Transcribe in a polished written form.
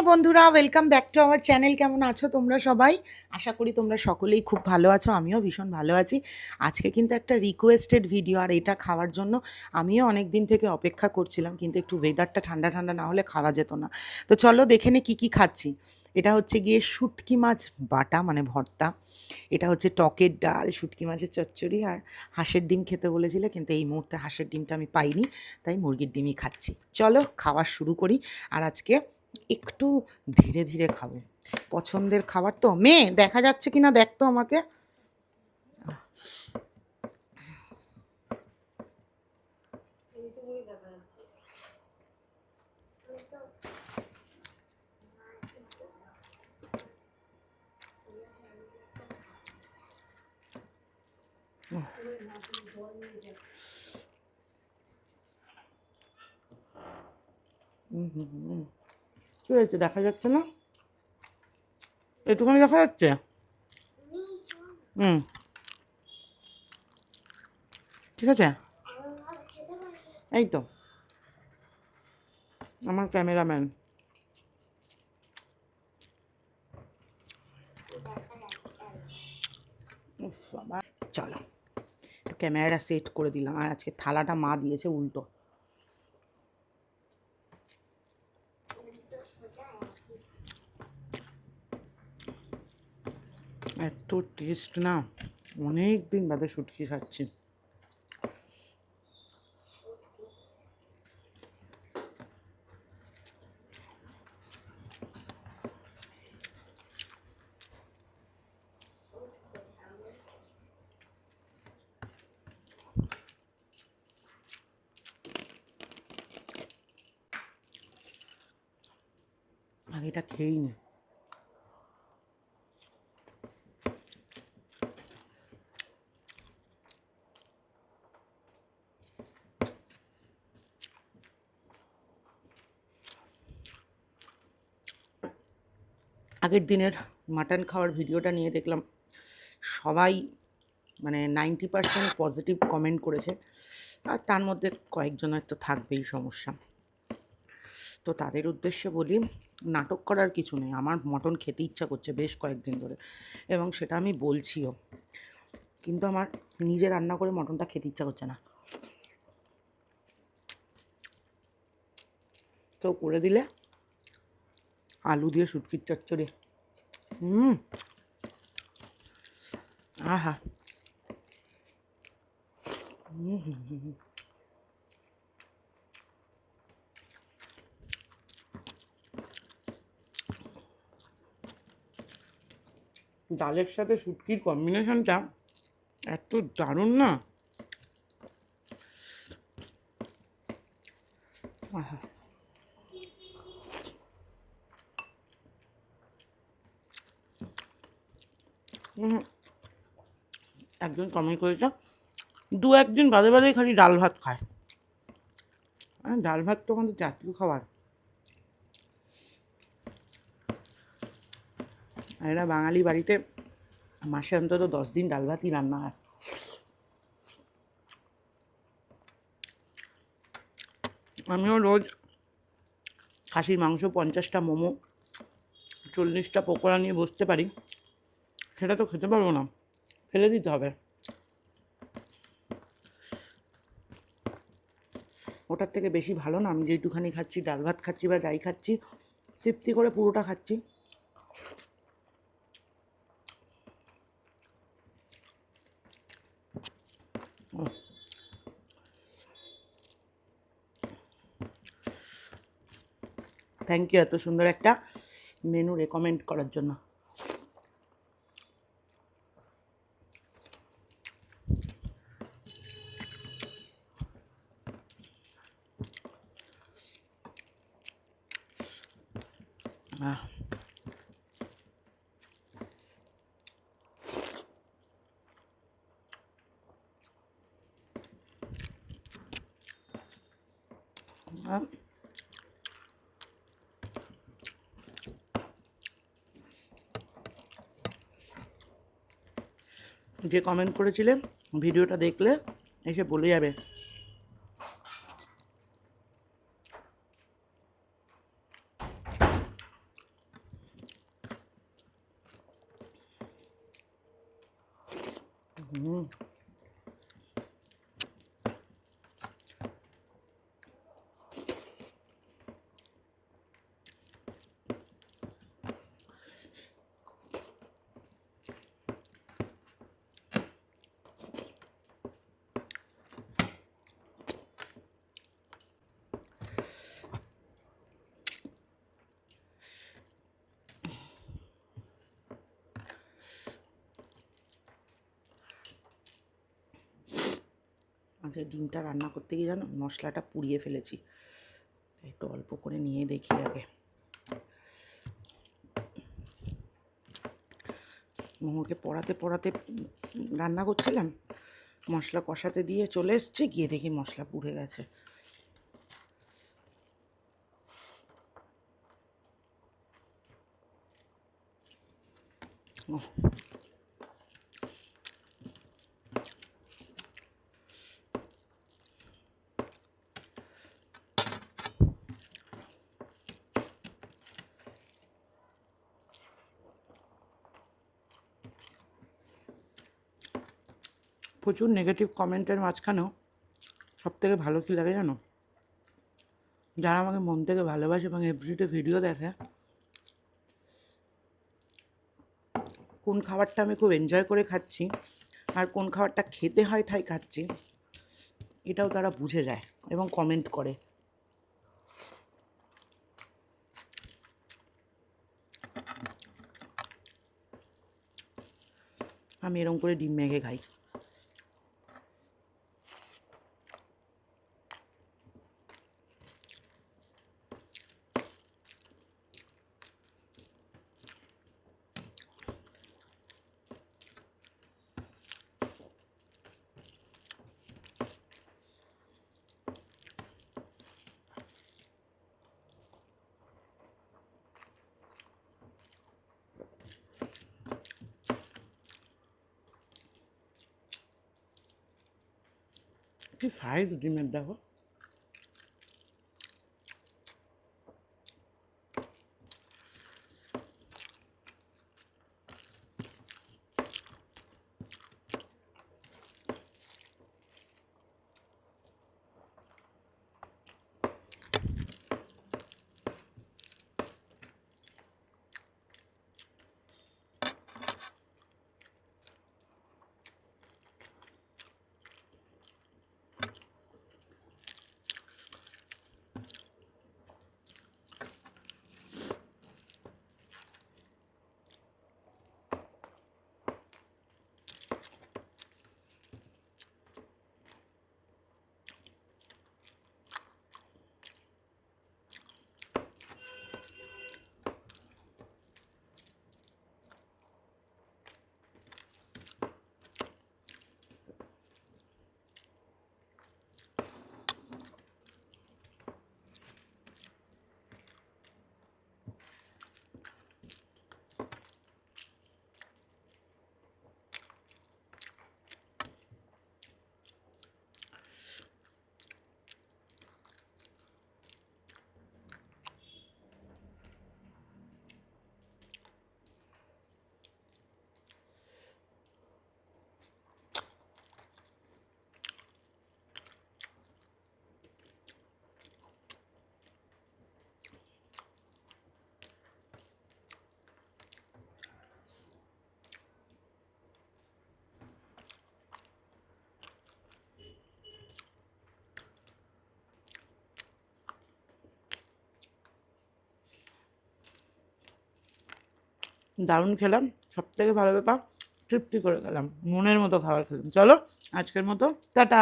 বন্ধুরা, welcome back to our channel. কেমন আছো তোমরা সবাই? আশা করি তোমরা সকলেই খুব ভালো আছো, আমিও ভীষণ ভালো আছি। আজকে কিন্তু একটা রিকোয়েস্টেড ভিডিও, আর এটা খাওয়ার জন্য আমিও অনেক দিন থেকে অপেক্ষা করছিলাম, কিন্তু একটু ওয়েদারটা ঠান্ডা ঠান্ডা না হলে খাওয়া যেত না। তো চলো দেখে নে কী কী খাচ্ছি। এটা হচ্ছে গিয়ে শুটকি মাছ বাটা, মানে ভর্তা। এটা হচ্ছে টকের ডাল, শুটকি মাছের চচ্চড়ি, আর হাঁসের ডিম খেতে বলেছিলে, কিন্তু এই মুহূর্তে হাঁসের ডিমটা আমি পাইনি, তাই মুরগির ডিমই খাচ্ছি। চলো খাওয়া শুরু করি। আর আজকে একটু ধীরে ধীরে খাবো, পছন্দের খাবার তো। মেয়ে দেখা যাচ্ছে কিনা দেখ তো আমাকে। কি হয়েছে, দেখা যাচ্ছে না? একটুখানি দেখা যাচ্ছে। হুম, ঠিক আছে। এই তো আমার ক্যামেরাম্যান। উফ বাবা, চলো একটু ক্যামেরাটা সেট করে দিলাম। আর আজকে থালাটা মা দিয়েছে উল্টো। এত টেস্ট না, অনেক দিন বাদে শুটকি খাচ্ছি। আর এটা খেয়েই নি। আগের দিনের মাটন খাওয়ার ভিডিওটা নিয়ে দেখলাম সবাই মানে 90% পজিটিভ কমেন্ট করেছে, আর তার মধ্যে কয়েকজনের তো থাকবেই সমস্যা। তো তাদের উদ্দেশ্যে বলি, নাটক করার কিছু নেই, আমার মটন খেতে ইচ্ছা করছে বেশ কয়েকদিন ধরে, এবং সেটা আমি বলছিও, কিন্তু আমার নিজে রান্না করে মটনটা খেতে ইচ্ছা করছে না। কেউ করে দিলে আলু দিয়ে শুটকির চচ্চড়ি, আহা, ডালের সাথে শুটকির কম্বিনেশনটা এত দারুণ না। আহা, একজন কমেন্ট করেছে দু একদিন বাদে বাদেই খালি ডাল ভাত খায়। ডাল ভাত তো আমাদের জাতীয় খাবার, আর এরা বাঙালি বাড়িতে মাসে অন্তত 10 দিন ডাল ভাতই রান্না হয়। আমিও রোজ খাসির মাংস, 50টা মোমো, 40টা পকোড়া নিয়ে বসতে পারি, সেটা তো খেতে পারবো না, ফেলে দিতে হবে। ওটার থেকে বেশি ভালো না আমি যেইটুখানি খাচ্ছি, ডাল ভাত খাচ্ছি বা যাই খাচ্ছি, তৃপ্তি করে পুরোটা খাচ্ছি। থ্যাংক ইউ এত সুন্দর একটা মেনু রেকমেন্ড করার জন্য। আহ, আহ, যে কমেন্ট করেছিলে ভিডিওটা দেখলে এসে বলে যাবে। হুম, আচ্ছা, ডিমটা রান্না করতে গিয়ে জানো মশলাটা পুড়িয়ে ফেলেছি, একটু অল্প করে নিয়ে দেখি আগে। মোমোকে পড়াতে পড়াতে রান্না করছিলাম, মশলা কষাতে দিয়ে চলে এসছি, গিয়ে দেখি মশলা পুড়ে গেছে। ওহ, প্রচুর নেগেটিভ কমেন্টের মাঝখানেও সবথেকে ভালো কী লাগে জানো, যারা আমাকে মন থেকে ভালোবাসে এবং এভরিডে ভিডিও দেখে, কোন খাবারটা আমি খুব এনজয় করে খাচ্ছি আর কোন খাবারটা খেতে হয় তাই খাচ্ছি, এটাও তারা বুঝে যায় এবং কমেন্ট করে। আমি এরকম করে ডিম মেখে খাই। কি সাইজ ডিমের দেখো। দারুণ খেলাম, সব থেকে ভালো ব্যাপার তৃপ্তি করে খেলাম, মনের মতো খাবার খেলাম। চলো আজকের মতো টাটা।